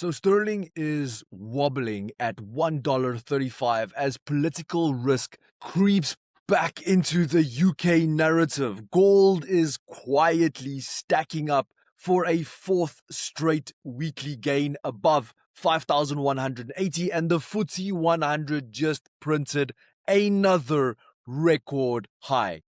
So sterling is wobbling at $1.35 as political risk creeps back into the UK narrative. Gold is quietly stacking up for a fourth straight weekly gain above 5,180, and the FTSE 100 just printed another record high,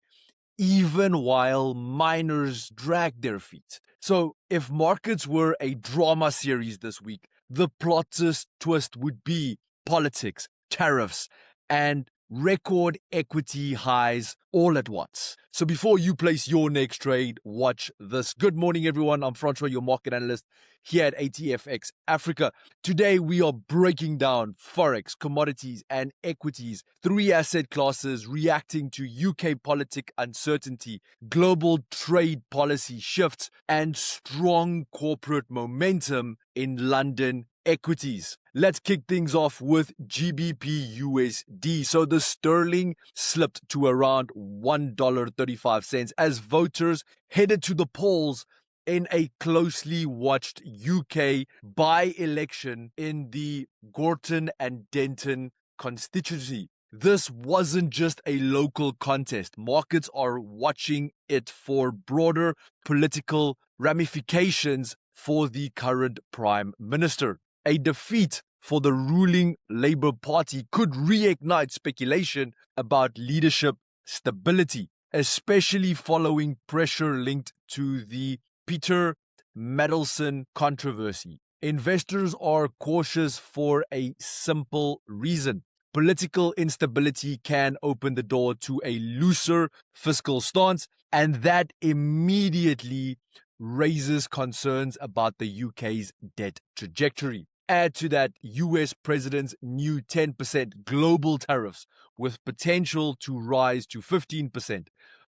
even while miners drag their feet. So if markets were a drama series this week, the plot twist would be politics, tariffs, and record equity highs all at once. So before you place your next trade, watch this. Good morning, everyone. I'm Francois, your market analyst here at ATFX Africa. Today, we are breaking down forex, commodities, and equities, three asset classes reacting to UK politic uncertainty, global trade policy shifts, and strong corporate momentum in London equities. Let's kick things off with GBPUSD. So the sterling slipped to around $1.35 as voters headed to the polls in a closely watched UK by-election in the Gorton and Denton constituency. This wasn't just a local contest. Markets are watching it for broader political ramifications for the current Prime Minister. A defeat for the ruling Labour Party could reignite speculation about leadership stability, especially following pressure linked to the Peter Mandelson controversy. Investors are cautious for a simple reason. Political instability can open the door to a looser fiscal stance, and that immediately raises concerns about the UK's debt trajectory. Add to that US President's new 10% global tariffs with potential to rise to 15%,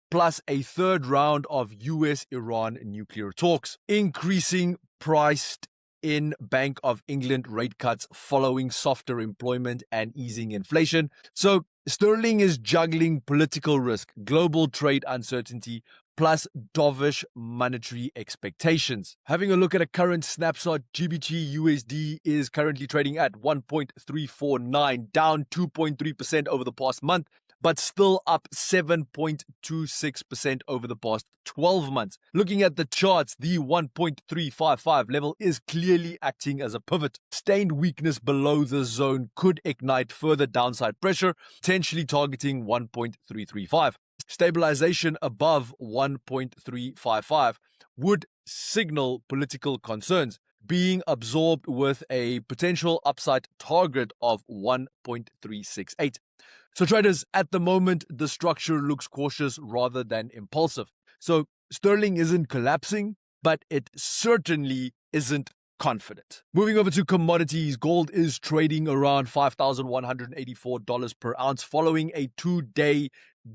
plus a third round of US-Iran nuclear talks, increasing priced in Bank of England rate cuts following softer employment and easing inflation. So sterling is juggling political risk, global trade uncertainty, plus dovish monetary expectations. Having a look at a current snapshot, GBPUSD is currently trading at 1.349, down 2.3% over the past month, but still up 7.26% over the past 12 months. Looking at the charts, the 1.355 level is clearly acting as a pivot. Sustained weakness below the zone could ignite further downside pressure, potentially targeting 1.335. Stabilization above 1.355 would signal political concerns, being absorbed with a potential upside target of 1.368. So traders, at the moment, the structure looks cautious rather than impulsive. So sterling isn't collapsing, but it certainly isn't confident. Moving over to commodities, gold is trading around $5,184 per ounce following a 2-day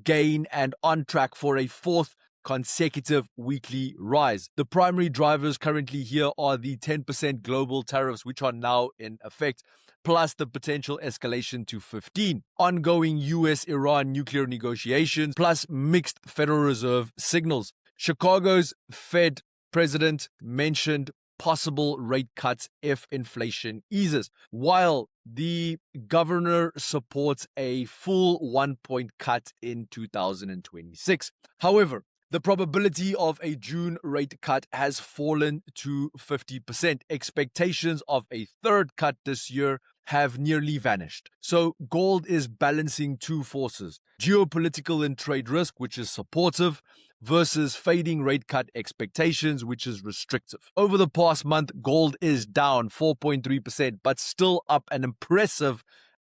gain and on track for a fourth consecutive weekly rise. The primary drivers currently here are the 10% global tariffs, which are now in effect, plus the potential escalation to 15, ongoing US-Iran nuclear negotiations, plus mixed Federal Reserve signals. Chicago's Fed president mentioned possible rate cuts if inflation eases, while the governor supports a full 1-point cut in 2026. However, the probability of a June rate cut has fallen to 50%. Expectations of a third cut this year have nearly vanished. So gold is balancing two forces: geopolitical and trade risk, which is supportive, versus fading rate cut expectations, which is restrictive. Over the past month, gold is down 4.3%, but still up an impressive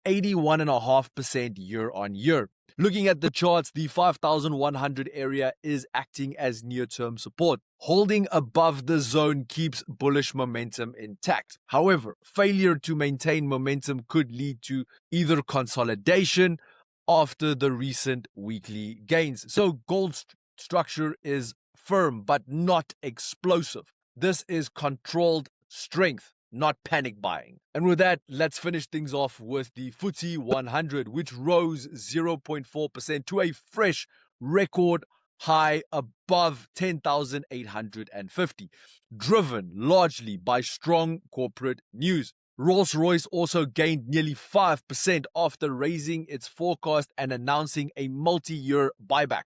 81.5% year on year. Looking at the charts, the 5,100 area is acting as near-term support. Holding above the zone keeps bullish momentum intact. However, failure to maintain momentum could lead to either consolidation after the recent weekly gains. So gold's structure is firm but not explosive. This is controlled strength, not panic buying. And with that, let's finish things off with the FTSE 100, which rose 0.4% to a fresh record high above 10,850, driven largely by strong corporate news. Rolls-Royce also gained nearly 5% after raising its forecast and announcing a multi-year buyback.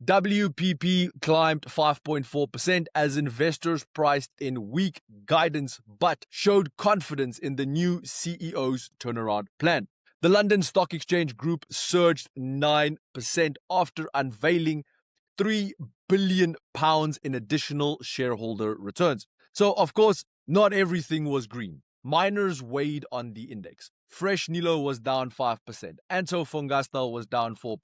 WPP climbed 5.4% as investors priced in weak guidance but showed confidence in the new CEO's turnaround plan. The London Stock Exchange Group surged 9% after unveiling £3 billion in additional shareholder returns. So, of course, not everything was green. Miners weighed on the index. Fresh Nilo was down 5%. Antofagasta was down 4%.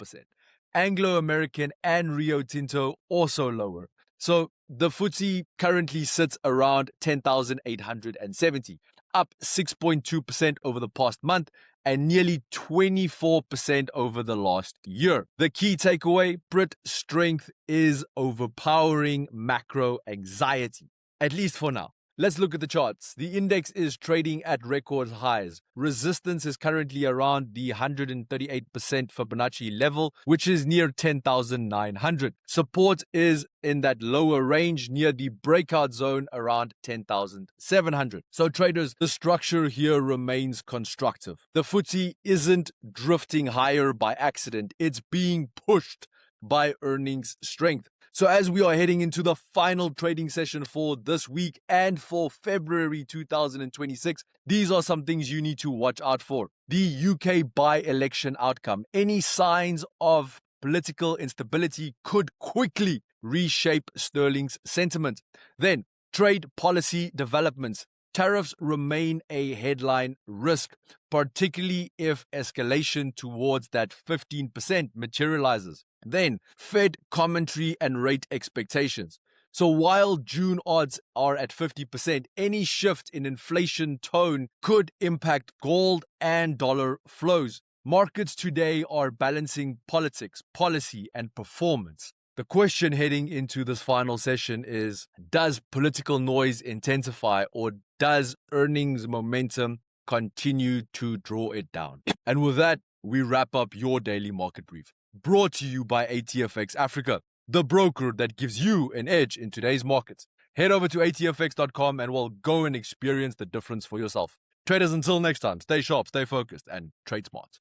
Anglo-American and Rio Tinto also lower. So the FTSE currently sits around 10,870, up 6.2% over the past month and nearly 24% over the last year. The key takeaway, Brit strength is overpowering macro anxiety, at least for now. Let's look at the charts. The index is trading at record highs. Resistance is currently around the 138% Fibonacci level, which is near 10,900. Support is in that lower range near the breakout zone around 10,700. So traders, the structure here remains constructive. The FTSE isn't drifting higher by accident. It's being pushed by earnings strength. So as we are heading into the final trading session for this week and for February 2026, these are some things you need to watch out for. The UK by-election outcome. Any signs of political instability could quickly reshape sterling's sentiment. Then, trade policy developments. Tariffs remain a headline risk, particularly if escalation towards that 15% materializes. Then, Fed commentary and rate expectations. So while June odds are at 50%, any shift in inflation tone could impact gold and dollar flows. Markets today are balancing politics, policy, and performance. The question heading into this final session is, does political noise intensify or does earnings momentum continue to draw it down? And with that, we wrap up your daily market brief. Brought to you by ATFX Africa, the broker that gives you an edge in today's markets. Head over to atfx.com and we'll go and experience the difference for yourself. Traders, until next time, stay sharp, stay focused, and trade smart.